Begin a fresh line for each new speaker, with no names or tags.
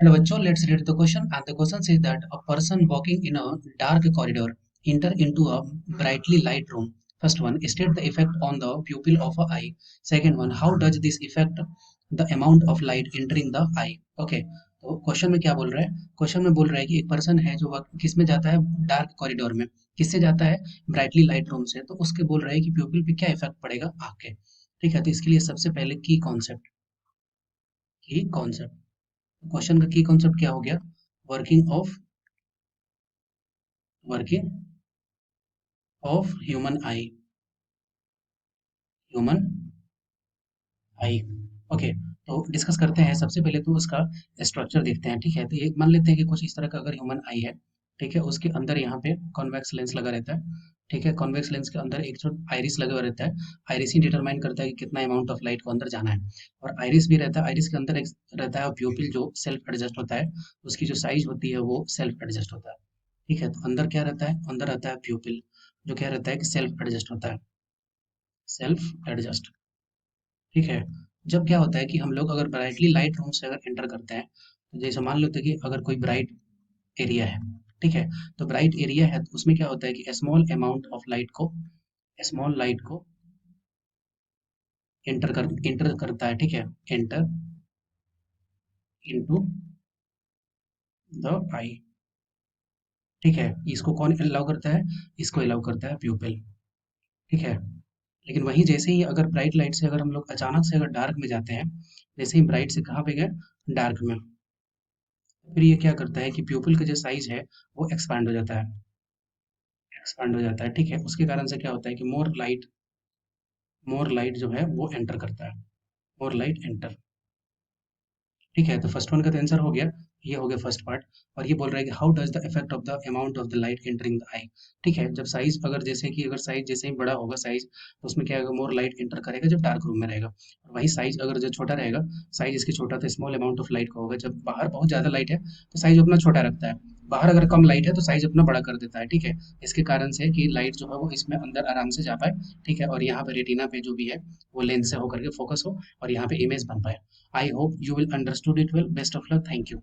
Hello, bachcho, let's read the question. And the question says that a person walking in a dark corridor enter into a brightly light room. First one, state the effect on the pupil of a eye. Second one, how does this affect the amount of light entering the eye? Okay. तो question में क्या बोल रहा है? Question में बोल रहा है कि एक पर्सन है जो किस में जाता है, डार्क कॉरिडोर में। किससे जाता है? ब्राइटली लाइट रूम से। तो उसके बोल रहा है कि प्यूपिल पे क्या इफेक्ट पड़ेगा आँख के। ठीक है, तो इसके लिए सबसे पहले की कॉन्सेप्ट क्वेश्चन का की कॉन्सेप्ट क्या हो गया? Working of working of human I. Okay, तो डिस्कस करते हैं। सबसे पहले तो उसका स्ट्रक्चर देखते हैं। ठीक है, तो ये मान लेते हैं कि कुछ इस तरह का अगर ह्यूमन आई है। ठीक है, उसके अंदर यहाँ पे कॉन्वेक्स लेंस लगा रहता है। ठीक है, कॉन्वेक्स लेंस के अंदर एक छोटा आइरिस लगा हुआ रहता है। आइरिस ही डिटरमाइन करता है कि कितना अमाउंट ऑफ लाइट को अंदर जाना है। और आइरिस भी रहता है, आइरिस के अंदर एक रहता है प्यूपिल जो सेल्फ एडजस्ट होता है। उसकी जो साइज होती है वो सेल्फ एडजस्ट होता है। ठीक है, तो अंदर क्या रहता है? अंदर रहता है प्यूपिल जो क्या रहता है कि सेल्फ एडजस्ट होता है। Self adjust. ठीक है, जब क्या होता है कि हम लोग अगर ब्राइटली लाइट रूम से अगर एंटर करते हैं, तो जैसे मान लेते हैं कि अगर कोई ब्राइट एरिया है। ठीक है, तो ब्राइट एरिया है तो उसमें क्या होता है कि स्मॉल लाइट को एंटर करता है। ठीक है, एंटर इनटू द आई। ठीक है, इसको कौन अलाउ करता है? इसको अलाउ करता है प्यूपिल। ठीक है, लेकिन वहीं जैसे ही अगर ब्राइट लाइट से अगर हम लोग अचानक से अगर डार्क में जाते हैं, जैसे ही ब्राइट से कहाँ पे गए? डार्क में। फिर ये क्या करता है कि प्यूपिल का जो साइज है वो एक्सपैंड हो जाता है। एक्सपैंड हो जाता है। ठीक है, उसके कारण से क्या होता है कि मोर लाइट जो है वो एंटर करता है। मोर लाइट एंटर। ठीक है, तो फर्स्ट वन का तो आंसर हो गया। ये हो गया फर्स्ट पार्ट। और ये बोल रहा है कि how does the effect of the amount of the light entering the eye. ठीक है, जब साइज अगर जैसे कि अगर साइज जैसे ही बड़ा होगा साइज, तो उसमें क्या होगा? मोर लाइट एंटर करेगा जब डार्क रूम में रहेगा। और वही साइज अगर जो छोटा रहेगा, साइज इसकी छोटा तो स्मॉल अमाउंट ऑफ लाइट का होगा। जब बाहर बहुत ज्यादा लाइट है तो साइज अपना छोटा रखता है। बाहर अगर कम लाइट है तो साइज अपना बड़ा कर देता है। ठीक है, इसके कारण से कि लाइट जो है वो इसमें अंदर आराम से जा पाए। ठीक है, और यहाँ पे रेटिना पे जो भी है वो लेंस से होकर के फोकस हो और यहाँ पे इमेज बन पाए। I hope you will understood it well. Best of luck. Thank you.